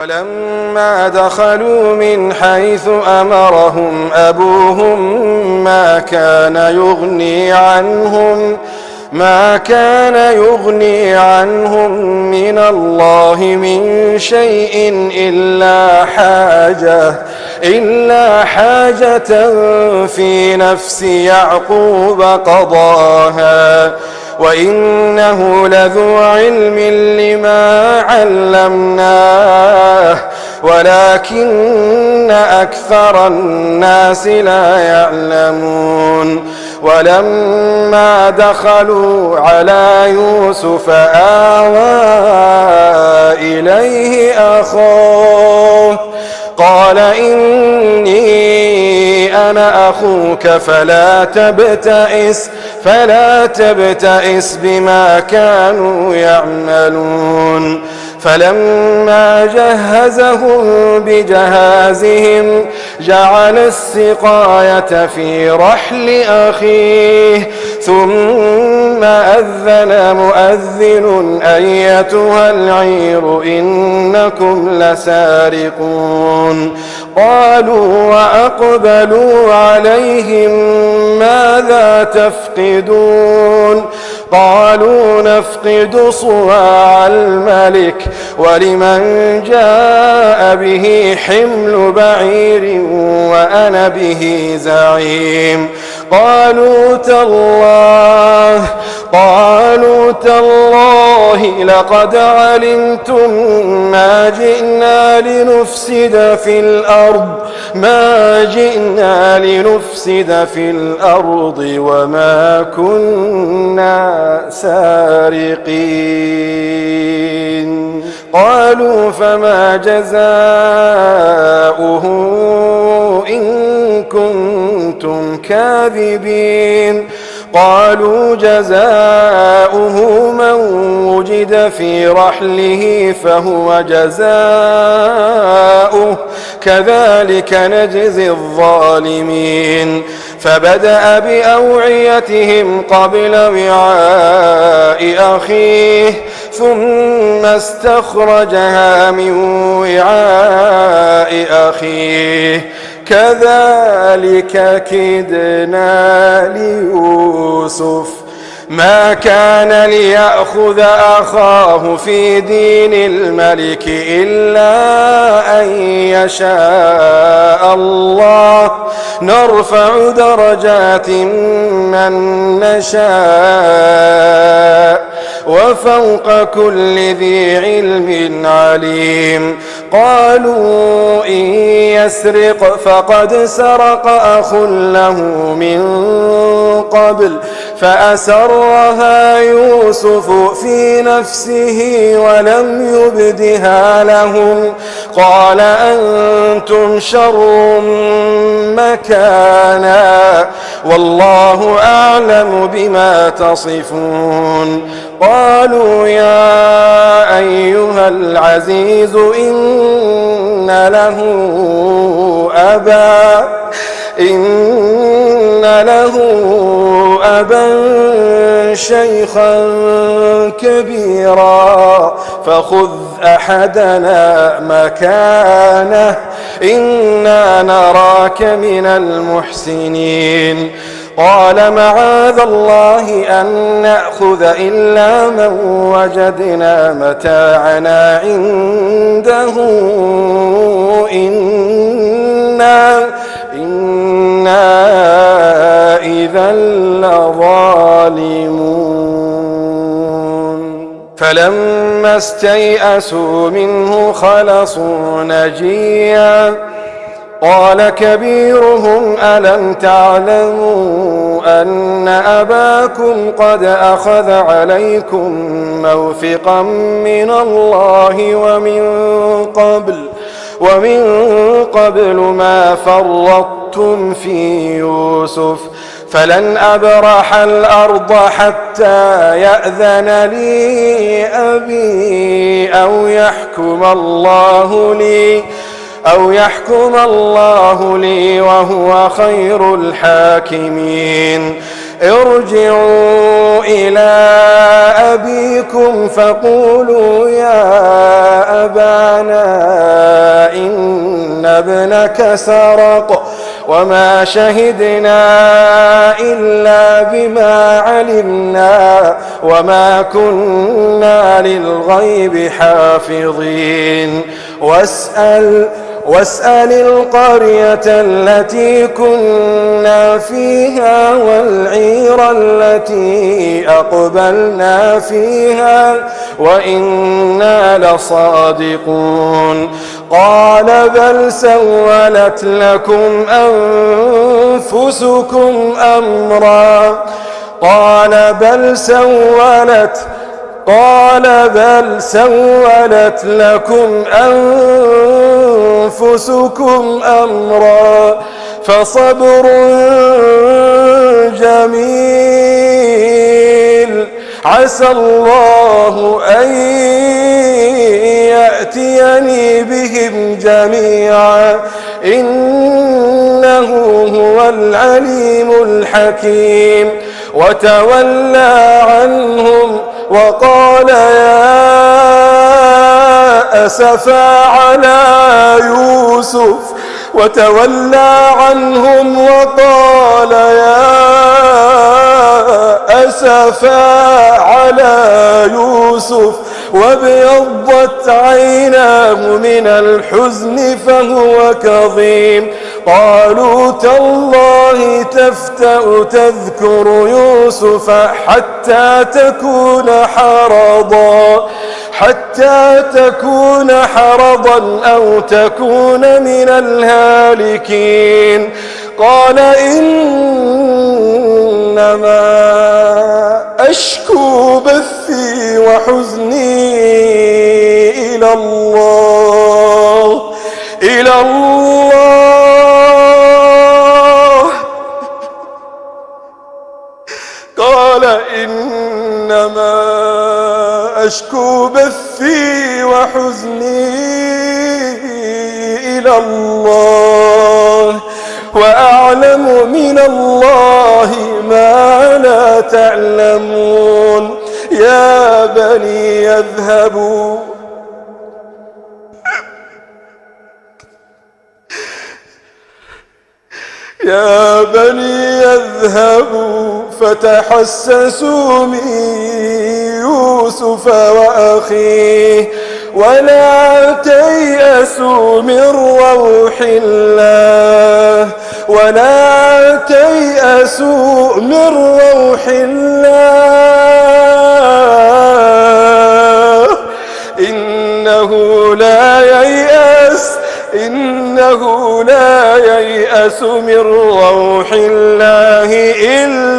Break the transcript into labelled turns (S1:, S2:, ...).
S1: ولما دخلوا من حيث أمرهم أبوهم ما كان يغني عنهم من الله من شيء إلا حاجة في نفس يعقوب قضاها وإنه لذو علم لما علمناه ولكن أكثر الناس لا يعلمون. ولما دخلوا على يوسف آوى إليه أخوه قال إني أنا أخوك فلا تبتئس بما كانوا يعملون. فلما جهزهم بجهازهم جعل السقاية في رحل أخيه ثم أذن مؤذن أيتها العير إنكم لسارقون. قالوا وأقبلوا عليهم ماذا تفقدون؟ قالوا نفقد صواع الملك ولمن جاء به حمل بعير وأنا به زعيم. قالوا تالله لقد علمتم ما جئنا لنفسد في الأرض وما كنا سارقين. قالوا فما جزاؤه إن كنتم كاذبين؟ قالوا جزاؤه من وجد في رحله فهو جزاؤه كذلك نجزي الظالمين. فبدأ بأوعيتهم قبل وعاء أخيه ثم استخرجها من وعاء أخيه كذلك كدنا ليوسف ما كان ليأخذ أخاه في دين الملك إلا أن يشاء الله نرفع درجات من نشاء وفوق كل ذي علم عليم. قالوا إن يسرق فقد سرق أخ له من قبل فأسرها يوسف في نفسه ولم يبدها لهم قال أنتم شر مكانا والله أعلم بما تصفون. قالوا يا أيها العزيز إن له أبا شيخا كبيرا فخذ أحدنا مكانه إنا نراك من المحسنين. قال معاذ الله أن نأخذ إلا من وجدنا متاعنا عنده إنا إذا لظالمون. فلما استيئسوا منه خلصوا نجيا قال كبيرهم ألم تعلموا أن أباكم قد أخذ عليكم موثقا من الله ومن قبل ما فرطتم في يوسف فلن أبرح الأرض حتى يأذن لي أبي أو يحكم الله لي وهو خير الحاكمين. ارجعوا إلى أبيكم فقولوا يا أبانا إن ابنك سرق وما شهدنا إلا بما علمنا وما كنا للغيب حافظين واسأل القرية التي كنا فيها والعير التي أقبلنا فيها وإنا لصادقون قال بل سولت لكم أنفسكم أمرا قال بل سولت لكم أنفسكم أمرا فصبر جميل عسى الله أن يأتيني بهم جميعا إنه هو العليم الحكيم وتولى عنهم وقال يا أسفا على يوسف وتولى عنهم وقال يا أسفا على يوسف وابيضت عيناه من الحزن فهو كظيم قالوا تالله تفتأ تذكر يوسف حتى تكون حرضا أو تكون من الهالكين قال إنما أشكو بثي وحزني إلى الله قال إنما أشكو بثي وحزني إلى الله وأعلم من الله ما لا تعلمون يا بني اذهبوا فتحسسوا من يوسف وأخيه ولا تيأسوا من روح الله إنه لا ييأس من روح الله إلا